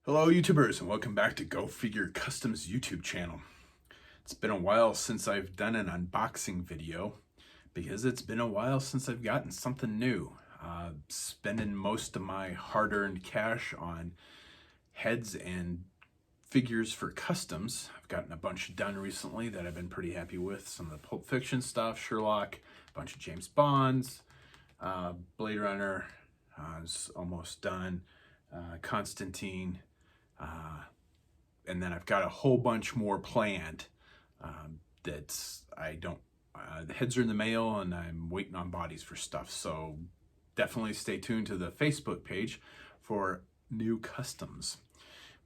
Hello YouTubers and welcome back to Go Figure Customs YouTube channel. It's been a while since I've done an unboxing video because it's been a while since I've gotten something new. Spending most of my hard-earned cash on heads and figures for customs. I've gotten a bunch done recently that I've been pretty happy with. Some of the Pulp Fiction stuff, Sherlock, a bunch of James Bonds, Blade Runner is almost done, Constantine, and then I've got a whole bunch more planned. The heads are in the mail and I'm waiting on bodies for stuff. So definitely stay tuned to the Facebook page for new customs.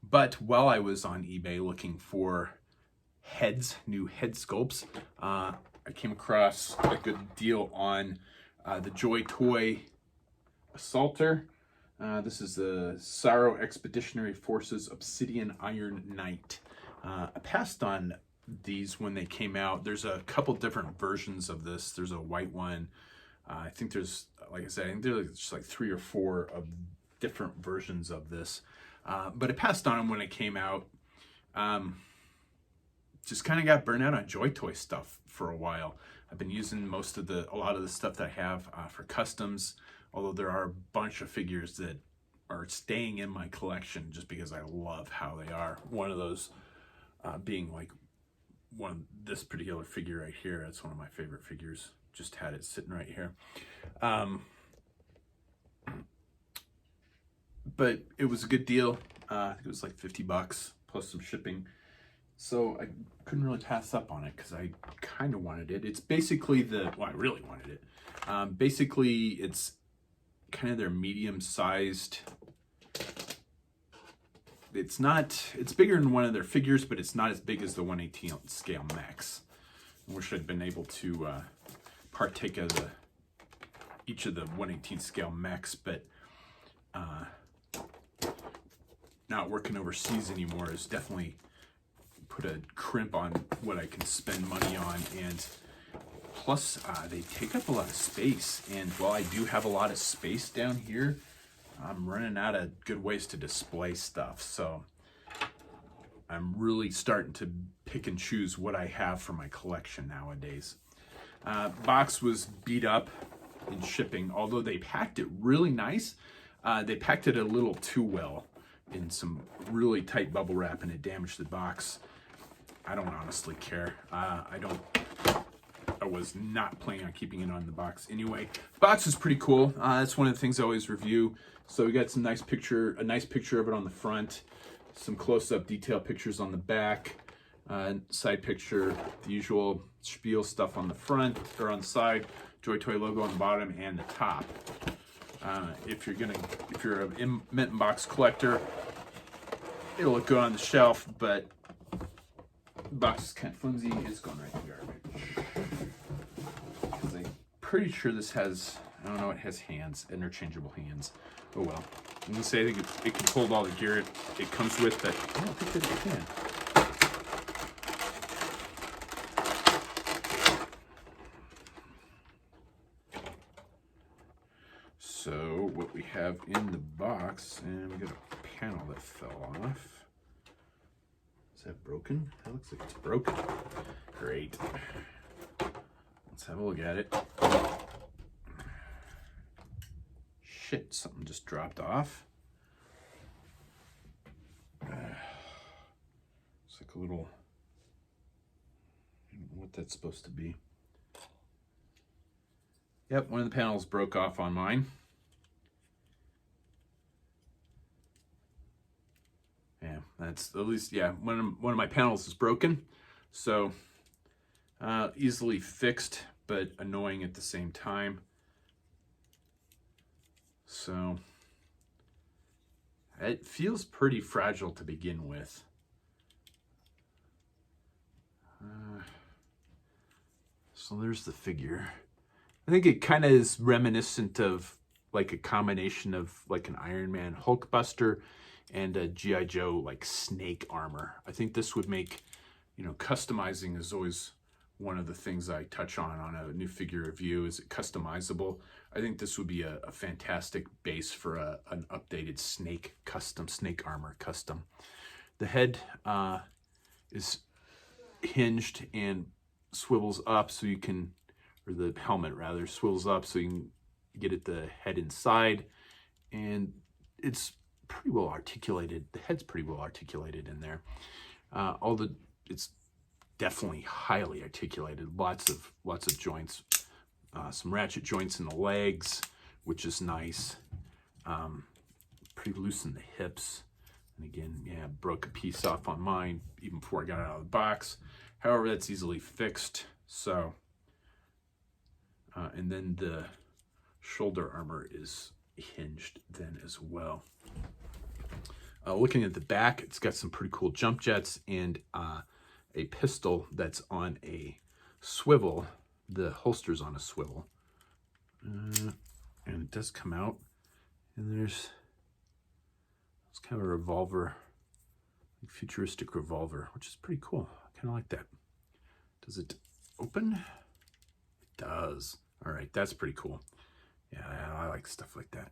But while I was on eBay looking for heads, new head sculpts, I came across a good deal on the JoyToy Assaulter. This is the Sorrow Expeditionary Forces Obsidian Iron Knight. I passed on these when they came out. There's a couple different versions of this. There's a white one. I think there's, like I said, I think there's just like 3 or 4 of different versions of this. But I passed on them when it came out. Just kind of got burnt out on JoyToy stuff for a while. I've been using a lot of the stuff that I have for customs, although there are a bunch of figures that are staying in my collection just because I love how they are. One of those being like this particular figure right here. That's one of my favorite figures. Just had it sitting right here. But it was a good deal. I think it was like $50 plus some shipping. So I couldn't really pass up on it because I kind of wanted it. It's basically I really wanted it. Basically, it's kind of their medium-sized. It's bigger than one of their figures, but it's not as big as the 1/18 scale mechs. I wish I'd been able to partake of each of the 1/18 scale mechs, but not working overseas anymore has definitely put a crimp on what I can spend money on, and plus they take up a lot of space, and while I do have a lot of space down here, I'm running out of good ways to display stuff. So I'm really starting to pick and choose what I have for my collection nowadays. Box was beat up in shipping, although they packed it really nice. They packed it a little too well in some really tight bubble wrap, and it damaged the box. I don't honestly care. I was not planning on keeping it on the box anyway. The box is pretty cool. That's one of the things I always review. So we got a nice picture of it on the front, some close-up detail pictures on the back, side picture, the usual spiel stuff on the front or on the side, JoyToy logo on the bottom and the top. If you're a mint and box collector, it'll look good on the shelf, but the box is kind of flimsy. It's going right in the garbage. Because I'm pretty sure this has, I don't know, it has hands, interchangeable hands. Oh well. I'm going to say I think it can hold all the gear it comes with, but I don't think that it can. So what we have in the box, and we got a panel that fell off. Is that broken? That looks like it's broken. Great. Let's have a look at it. Shit, something just dropped off. It's like a little, I don't know what that's supposed to be. Yep, one of the panels broke off on mine. Yeah, that's at least, yeah, one of my panels is broken. So easily fixed, but annoying at the same time. So it feels pretty fragile to begin with. So there's the figure. I think it kind of is reminiscent of like a combination of like an Iron Man Hulkbuster and a G.I. Joe like snake armor. I think this would make, customizing is always one of the things I touch on a new figure review. Is it customizable? I think this would be a fantastic base for an updated snake armor custom. The head is hinged and swivels up so you can, or the helmet rather, swivels up so you can get at the head inside, and it's pretty well articulated. The head's pretty well articulated in there. It's definitely highly articulated. Lots of joints, some ratchet joints in the legs, which is nice. Pretty loose in the hips. And again, yeah, broke a piece off on mine even before I got it out of the box. However, that's easily fixed. So, and then the shoulder armor is hinged then as well. Looking at the back, it's got some pretty cool jump jets and a pistol that's on a swivel. The holster's on a swivel. And it does come out. And it's kind of a revolver, like futuristic revolver, which is pretty cool. I kind of like that. Does it open? It does. All right, that's pretty cool. Yeah, I like stuff like that.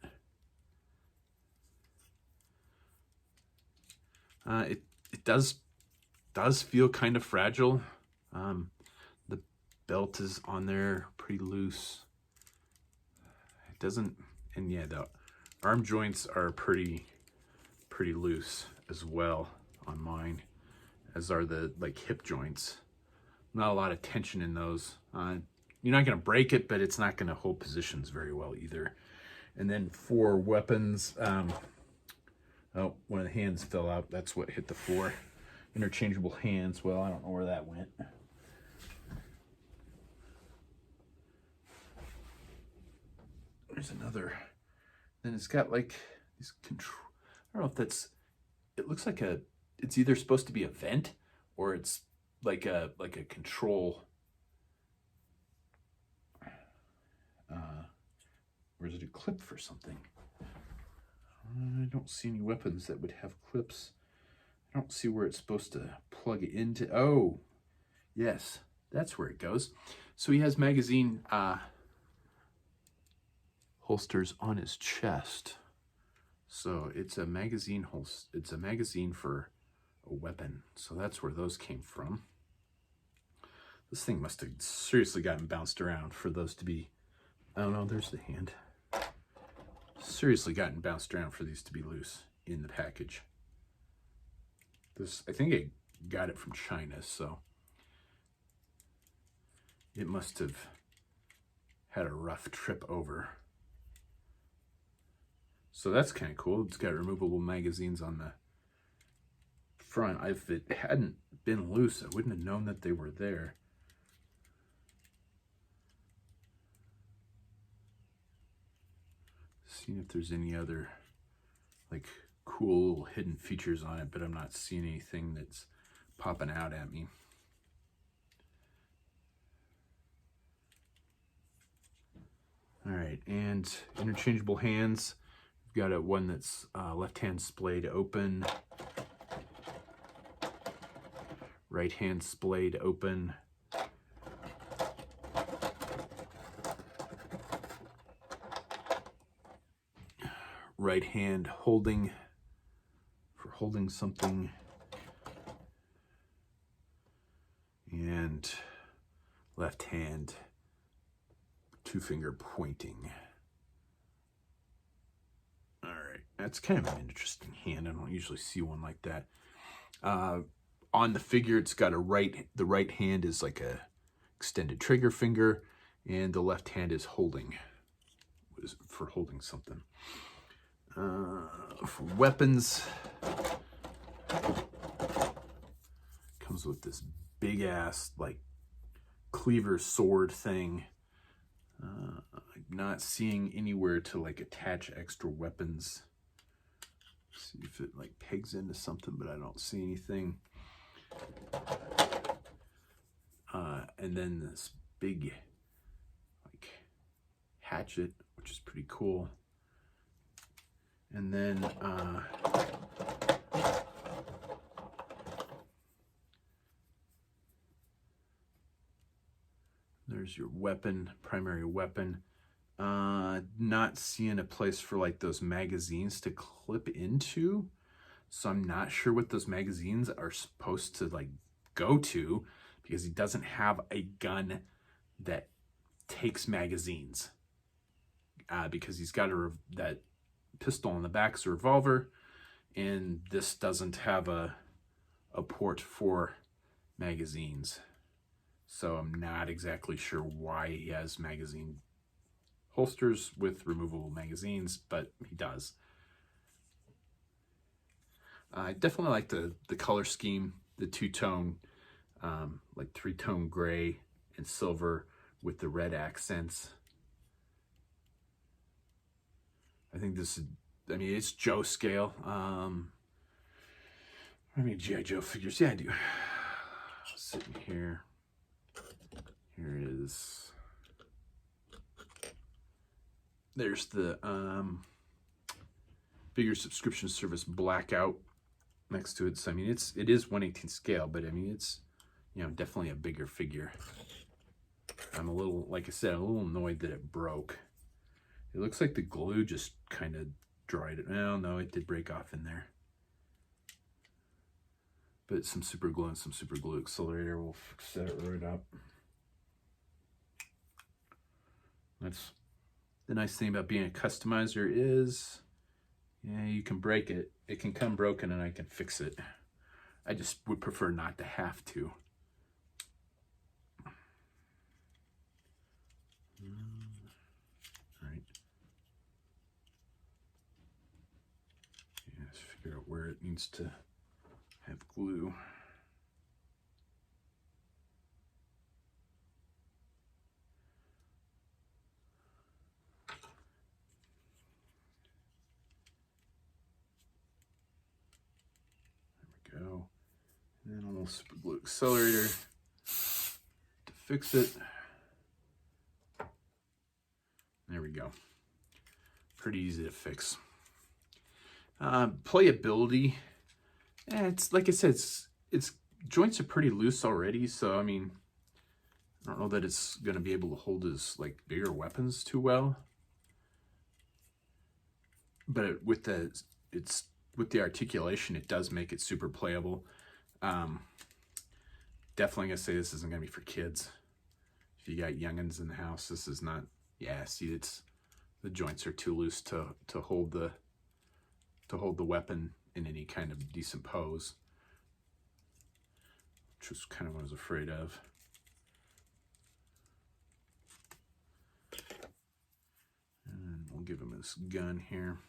It does feel kind of fragile. The belt is on there pretty loose. It doesn't, and yeah, the arm joints are pretty loose as well on mine, as are the hip joints. Not a lot of tension in those. You're not going to break it, but it's not going to hold positions very well either. And then for weapons, oh, one of the hands fell out. That's what hit the floor. Interchangeable hands. Well, I don't know where that went. There's another. Then it's got like these control. I don't know if that's. It looks like it's either supposed to be a vent or it's like a control. Or is it a clip for something? I don't see any weapons that would have clips. I don't see where it's supposed to plug it into. Oh, yes, that's where it goes. So he has magazine holsters on his chest. So it's a magazine It's a magazine for a weapon. So that's where those came from. This thing must have seriously gotten bounced around for those to be. I don't know. There's the hand. Seriously gotten bounced around for these to be loose in the package. This, I think I got it from China, so it must have had a rough trip over. So that's kind of cool. It's got removable magazines on the front. If it hadn't been loose, I wouldn't have known that they were there. Seeing if there's any other like cool little hidden features on it, but I'm not seeing anything that's popping out at me. All right, and interchangeable hands. We've got one that's left hand splayed open, right hand splayed open. Right hand holding something, and left hand two finger pointing. All right, that's kind of an interesting hand. I don't usually see one like that. On the figure, it's got the right hand is like a extended trigger finger, and the left hand is for holding something. For weapons, comes with this big ass like cleaver sword thing. I'm not seeing anywhere to like attach extra weapons. See if it like pegs into something, but I don't see anything. And then this big like hatchet, which is pretty cool. And then there's your weapon, primary weapon. Not seeing a place for like those magazines to clip into. So I'm not sure what those magazines are supposed to like go to, because he doesn't have a gun that takes magazines. Because he's got that pistol on the back is a revolver, and this doesn't have a port for magazines. So I'm not exactly sure why he has magazine holsters with removable magazines, but he does. I definitely like the color scheme, the two-tone, like three-tone gray and silver with the red accents. I think this is, I mean, it's Joe scale. How many G.I. Joe figures? Yeah, I do. Sitting here. Here it is. There's the figure subscription service Blackout next to it. So I mean, it is 1/18 scale, but I mean, it's, you know, definitely a bigger figure. I'm a little, like I said, I'm a little annoyed that it broke. It looks like the glue just kind of dried it. Well, no, it did break off in there. But some super glue and some super glue accelerator will fix that right up. That's the nice thing about being a customizer is, yeah, you can break it. It can come broken and I can fix it. I just would prefer not to have to. All right. Yeah, let's figure out where it needs to have glue. There we go. And then a little super glue accelerator to fix it. There we go. Pretty easy to fix. Playability. It's like I said, it's joints are pretty loose already, so I mean, I don't know that it's going to be able to hold his like bigger weapons too well. But with the articulation, it does make it super playable. Definitely gonna say this isn't gonna be for kids. If you got youngins in the house, this is not. Yeah, see, the joints are too loose to hold the weapon in any kind of decent pose, which was kind of what I was afraid of. And we'll give him this gun here.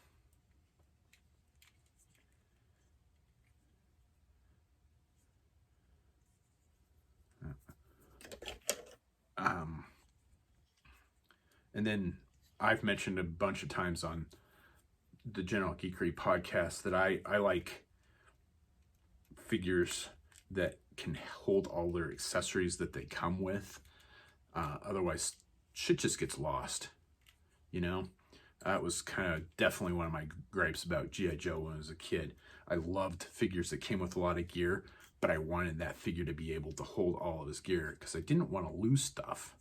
And then I've mentioned a bunch of times on the General Geekery podcast that I like figures that can hold all their accessories that they come with. Otherwise, shit just gets lost, you know? That was kind of definitely one of my gripes about G.I. Joe when I was a kid. I loved figures that came with a lot of gear, but I wanted that figure to be able to hold all of his gear because I didn't want to lose stuff.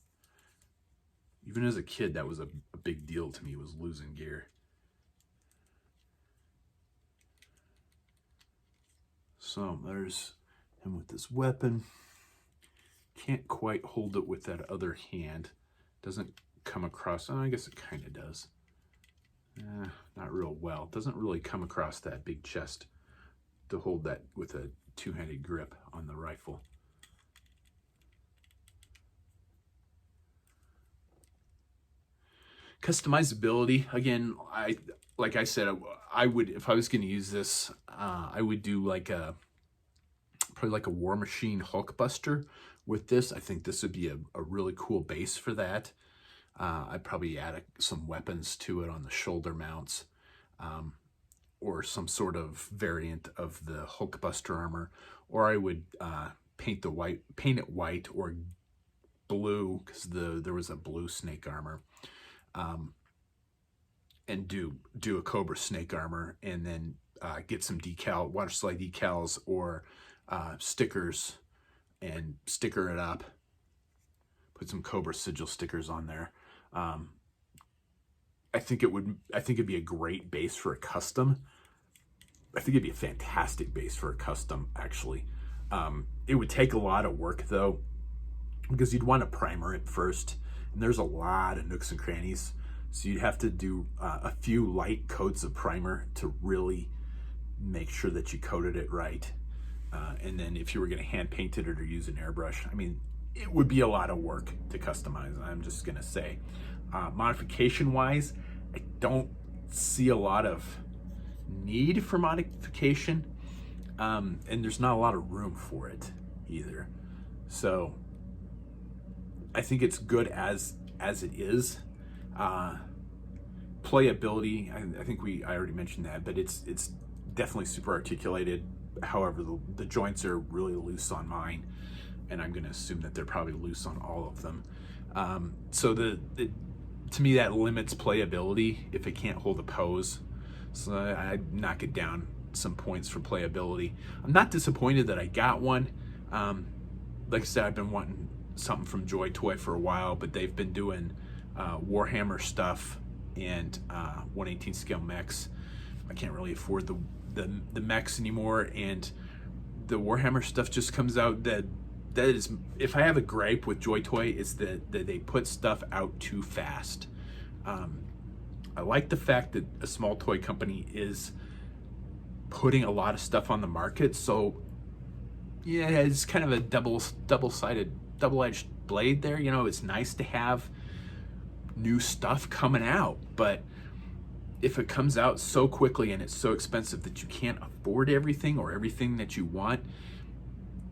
Even as a kid, that was a big deal to me, was losing gear. So there's him with this weapon. Can't quite hold it with that other hand. Doesn't come across, oh, I guess it kind of does. Not real well. Doesn't really come across that big chest to hold that with a two-handed grip on the rifle. Customizability, again, like I said, I would, if I was going to use this, I would do like probably like a War Machine Hulkbuster with this. I think this would be a really cool base for that. I'd probably add some weapons to it on the shoulder mounts, or some sort of variant of the Hulkbuster armor, or I would paint it white or blue, because there was a blue snake armor. And do a Cobra snake armor, and then get some water slide decals or stickers, and sticker it up. Put some Cobra sigil stickers on there. I think it'd be a great base for a custom. I think it'd be a fantastic base for a custom, actually. It would take a lot of work though, because you'd want to primer it first, and there's a lot of nooks and crannies. So you'd have to do a few light coats of primer to really make sure that you coated it right. And then if you were going to hand paint it or use an airbrush, I mean, it would be a lot of work to customize, I'm just going to say. Modification wise, I don't see a lot of need for modification, and there's not a lot of room for it either. So I think it's good as it is. Playability, I think I already mentioned that, but it's definitely super articulated. However, the joints are really loose on mine, and I'm going to assume that they're probably loose on all of them. So to me, that limits playability if it can't hold a pose. So I'd knock it down some points for playability. I'm not disappointed that I got one. Like I said, I've been wanting something from JoyToy for a while, but they've been doing Warhammer stuff and 1/18 scale mechs. I can't really afford the mechs anymore, and the Warhammer stuff just comes out that is, if I have a gripe with JoyToy, it's that they put stuff out too fast. I like the fact that a small toy company is putting a lot of stuff on the market, so yeah, it's kind of a double-edged blade there. You know, it's nice to have new stuff coming out, but if it comes out so quickly and it's so expensive that you can't afford everything or everything that you want,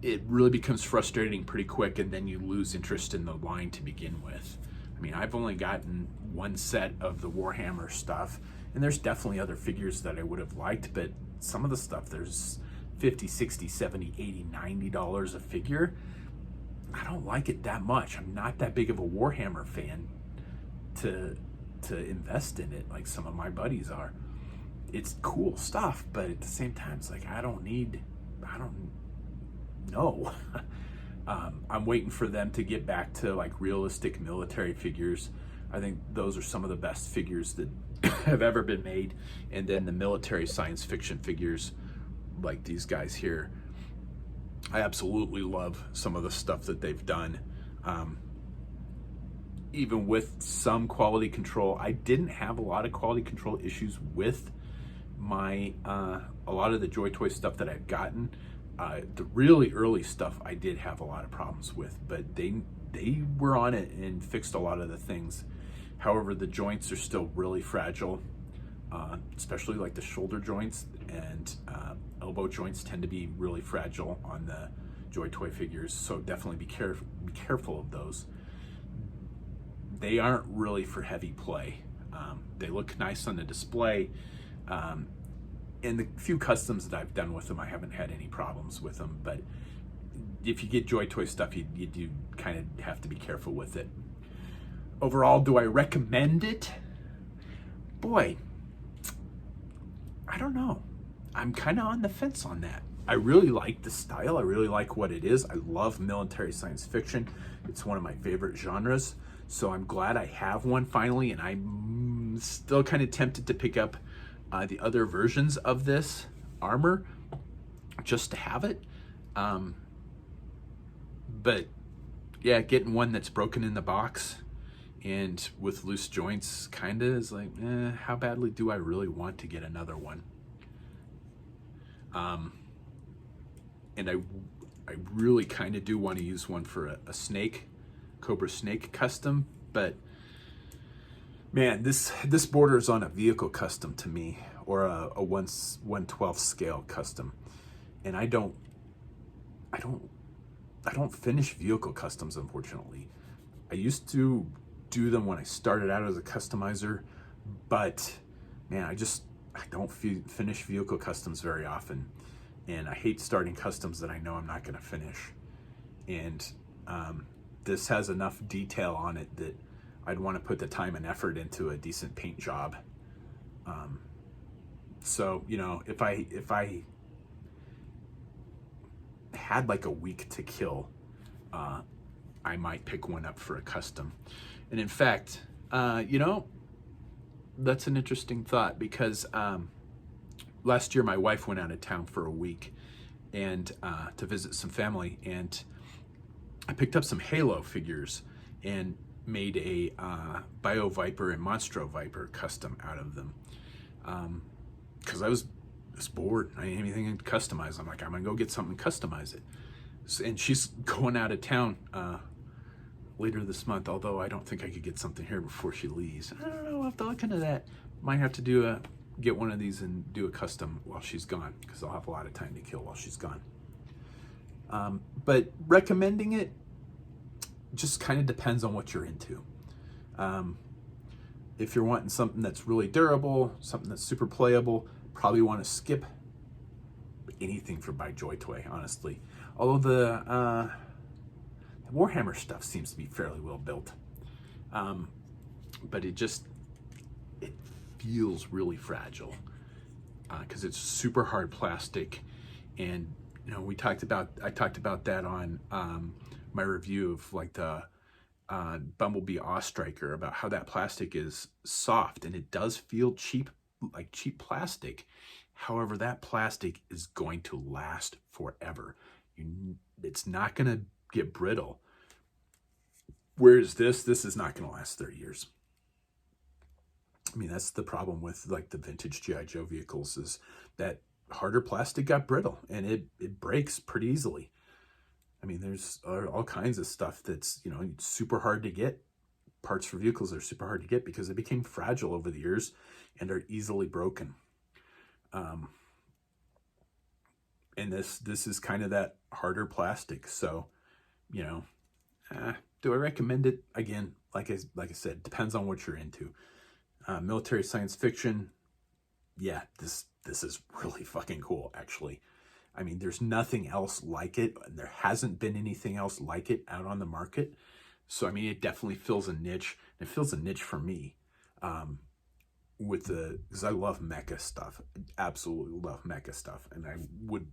it really becomes frustrating pretty quick, and then you lose interest in the line to begin with. I mean, I've only gotten one set of the Warhammer stuff, and there's definitely other figures that I would have liked, but some of the stuff, there's $50, $60, $70, $80, $90 a figure. I don't like it that much. I'm not that big of a Warhammer fan to invest in it like some of my buddies are. It's cool stuff, but at the same time, it's like, I don't know. I'm waiting for them to get back to like realistic military figures. I think those are some of the best figures that have ever been made. And then the military science fiction figures like these guys here, I absolutely love some of the stuff that they've done. Even with some quality control, I didn't have a lot of quality control issues with my a lot of the JoyToy stuff that I've gotten. The really early stuff I did have a lot of problems with, but they were on it and fixed a lot of the things. However, the joints are still really fragile, especially like the shoulder joints and elbow joints tend to be really fragile on the JoyToy figures. So definitely be careful of those. They aren't really for heavy play. They look nice on the display. And the few customs that I've done with them, I haven't had any problems with them. But if you get JoyToy stuff, you do kind of have to be careful with it. Overall, do I recommend it? Boy, I don't know. I'm kind of on the fence on that. I really like the style. I really like what it is. I love military science fiction. It's one of my favorite genres. So I'm glad I have one finally, and I'm still kind of tempted to pick up the other versions of this armor just to have it. But yeah, getting one that's broken in the box and with loose joints kind of is like, how badly do I really want to get another one? And I really kind of do want to use one for a snake, Cobra Snake custom, but man, this borders on a vehicle custom to me, or a 1/12 scale custom, and I don't finish vehicle customs, unfortunately. I used to do them when I started out as a customizer, but man, I don't finish vehicle customs very often, and I hate starting customs that I know I'm not going to finish. And this has enough detail on it that I'd want to put the time and effort into a decent paint job. So, you know, if I had like a week to kill, I might pick one up for a custom. And in fact, you know, That's an interesting thought, because last year my wife went out of town for a week and to visit some family, and I picked up some Halo figures and made a Bio Viper and Monstro Viper custom out of them, because I was bored. I didn't have anything to customize. I'm like, I'm gonna go get something and customize it. And she's going out of town later this month, although I don't think I could get something here before she leaves. I don't know, I'll have to look into that. Might have to get one of these and do a custom while she's gone, because I'll have a lot of time to kill while she's gone. But recommending it just kind of depends on what you're into. If you're wanting something that's really durable, something that's super playable, probably want to skip anything by JoyToy, honestly. Although the Warhammer stuff seems to be fairly well built. But it feels really fragile, because it's super hard plastic. And you know, I talked about that on my review of like the Bumblebee Striker, about how that plastic is soft and it does feel cheap, like cheap plastic. However, that plastic is going to last forever. It's not going to get brittle. Whereas this is not going to last 30 years. I mean, that's the problem with like the vintage G.I. Joe vehicles, is that harder plastic got brittle and it breaks pretty easily. I mean, there's all kinds of stuff that's, you know, super hard to get. Parts for vehicles are super hard to get because they became fragile over the years and are easily broken. And this is kind of that harder plastic. So, you know, do I recommend it? Again, like I said, depends on what you're into. Military science fiction, yeah, this is really fucking cool, actually. I mean, there's nothing else like it, and there hasn't been anything else like it out on the market. So, I mean, it definitely fills a niche. It fills a niche for me, because I love mecha stuff. Absolutely love mecha stuff, and I would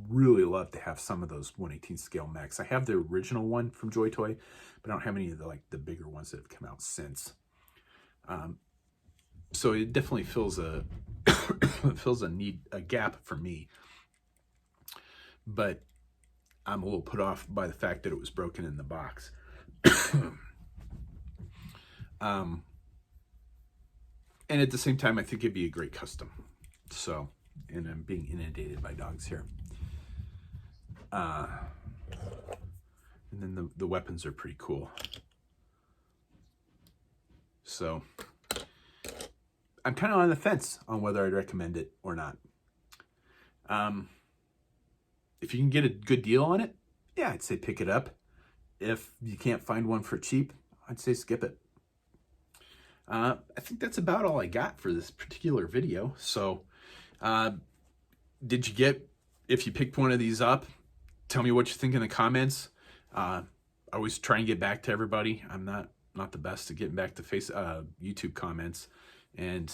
really love to have some of those 1/18 scale mechs. I have the original one from JoyToy, but I don't have any of the bigger ones that have come out since. So it definitely fills a gap for me. But I'm a little put off by the fact that it was broken in the box. And at the same time, I think it'd be a great custom. So, and I'm being inundated by dogs here. And then the weapons are pretty cool. So I'm kind of on the fence on whether I'd recommend it or not. If you can get a good deal on it, yeah, I'd say pick it up. If you can't find one for cheap, I'd say skip it. I think that's about all I got for this particular video. So, if you picked one of these up, tell me what you think in the comments. I always try and get back to everybody. I'm not the best at getting back to YouTube comments and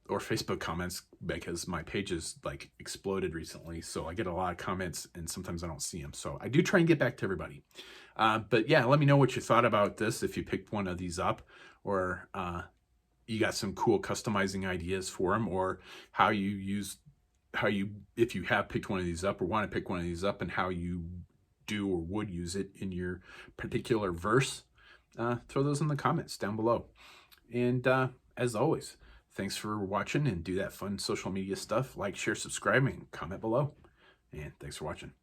or Facebook comments, because my page is like exploded recently. So I get a lot of comments and sometimes I don't see them. So I do try and get back to everybody. But yeah, let me know what you thought about this, if you picked one of these up, or you got some cool customizing ideas for them, or if you have picked one of these up or want to pick one of these up, and how you do or would use it in your particular verse. Throw those in the comments down below. And as always, thanks for watching, and do that fun social media stuff. Like, share, subscribe, and comment below. And thanks for watching.